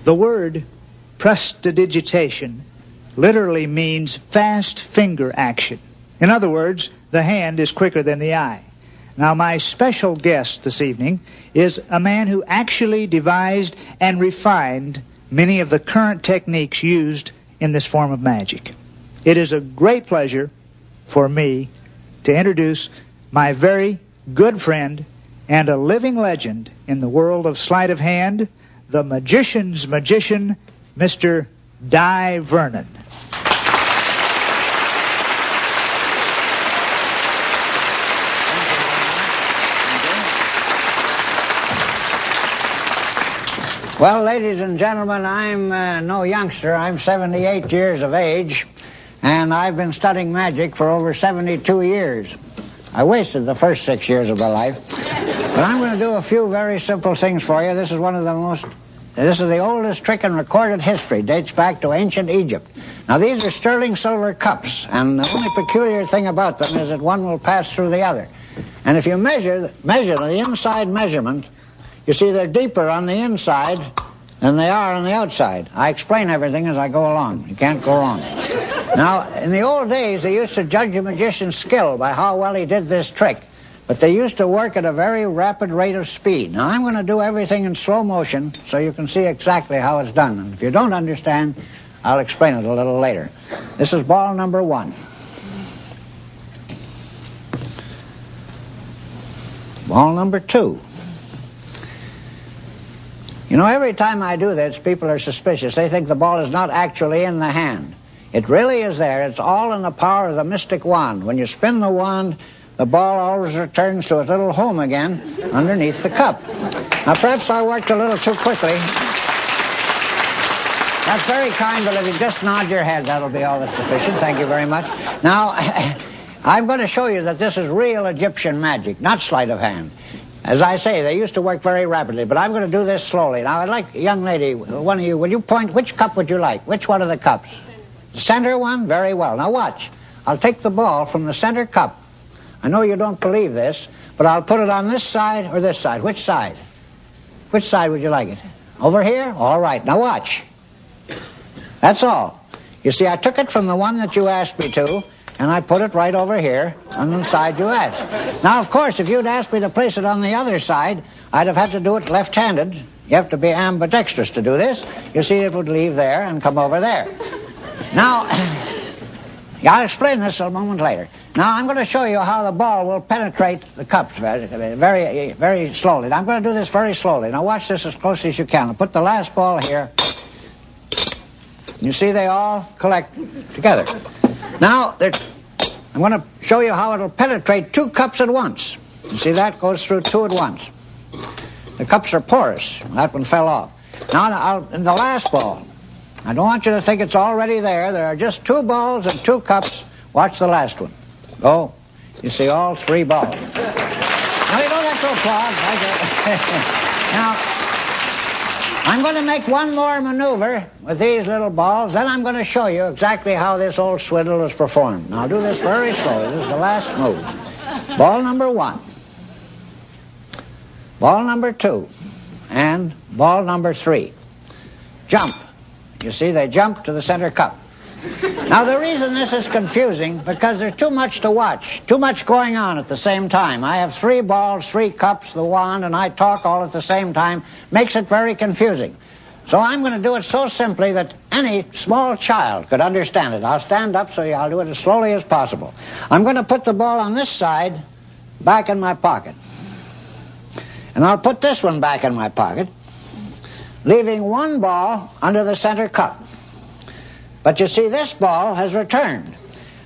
The word prestidigitation literally means fast finger action. In other words, the hand is quicker than the eye. Now, my special guest this evening is a man who actually devised and refined many of the current techniques used in this form of magic. It is a great pleasure for me to introduce my very good friend and a living legend in the world of sleight of hand, the magician's magician, Mr. Dai Vernon. Well, ladies and gentlemen, I'm no youngster. I'm 78 years of age, and I've been studying magic for over 72 years. I wasted the first 6 years of my life. But I'm going to do a few very simple things for you. This is the oldest trick in recorded history. Dates back to ancient Egypt. Now, these are sterling silver cups, and the only peculiar thing about them is that one will pass through the other. And if you measure the inside measurement, you see they're deeper on the inside than they are on the outside. I explain everything as I go along. You can't go wrong. Now, in the old days, they used to judge a magician's skill by how well he did this trick. But they used to work at a very rapid rate of speed. Now, I'm going to do everything in slow motion so you can see exactly how it's done. And if you don't understand, I'll explain it a little later. This is ball number 1. Ball number 2. You know, every time I do this, people are suspicious. They think the ball is not actually in the hand. It really is there. It's all in the power of the mystic wand. When you spin the wand, the ball always returns to its little home again underneath the cup. Now, perhaps I worked a little too quickly. That's very kind, but if you just nod your head, that'll be all that's sufficient. Thank you very much. Now, I'm going to show you that this is real Egyptian magic, not sleight of hand. As I say, they used to work very rapidly, but I'm going to do this slowly. Now, I'd like, young lady, one of you, will you point, which cup would you like? Which one of the cups? The center one? Very well. Now, watch. I'll take the ball from the center cup. I know you don't believe this, but I'll put it on this side or this side. Which side? Which side would you like it? Over here? All right. Now, watch. That's all. You see, I took it from the one that you asked me to, and I put it right over here on the side you asked. Now, of course, if you'd asked me to place it on the other side, I'd have had to do it left-handed. You have to be ambidextrous to do this. You see, it would leave there and come over there. Now, I'll explain this a moment later. Now, I'm going to show you how the ball will penetrate the cups very, very slowly. Now, I'm going to do this very slowly. Now, watch this as closely as you can. I'll put the last ball here. You see, they all collect together. Now, I'm going to show you how it'll penetrate 2 cups at once. You see, that goes through 2 at once. The cups are porous. That one fell off. Now, in the last ball, I don't want you to think it's already there. There are just 2 balls and 2 cups. Watch the last one. Oh, you see all 3 balls. Now, you don't have to applaud. Now, I'm going to make one more maneuver with these little balls. Then I'm going to show you exactly how this old swiddle is performed. Now, I'll do this very slowly. This is the last move. Ball number 1. Ball number 2. And ball number 3. Jump. You see, they jump to the center cup. Now, the reason this is confusing, because there's too much to watch, too much going on at the same time. I have 3 balls, 3 cups, the wand, and I talk all at the same time. Makes it very confusing. So I'm going to do it so simply that any small child could understand it. I'll stand up, so I'll do it as slowly as possible. I'm going to put the ball on this side back in my pocket. And I'll put this one back in my pocket, leaving 1 ball under the center cup. But you see, this ball has returned.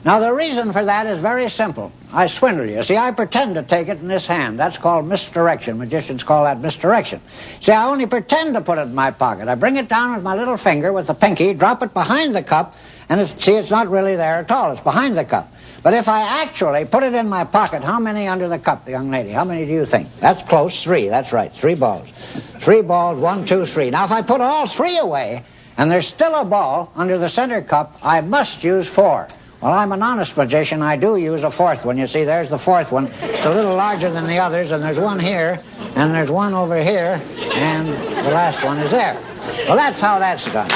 Now, the reason for that is very simple. I swindle you. See, I pretend to take it in this hand. That's called misdirection. Magicians call that misdirection. See, I only pretend to put it in my pocket. I bring it down with my little finger, with the pinky, drop it behind the cup, and it's not really there at all. It's behind the cup. But if I actually put it in my pocket, how many under the cup, young lady? How many do you think? That's close. 3. That's right. 3 balls. 3 balls. 1, 2, 3. Now, if I put all 3 away, and there's still a ball under the center cup, I must use 4. Well, I'm an honest magician. I do use a 4th one. You see, there's the 4th one. It's a little larger than the others, and there's one here, and there's one over here, and the last one is there. Well, that's how that's done.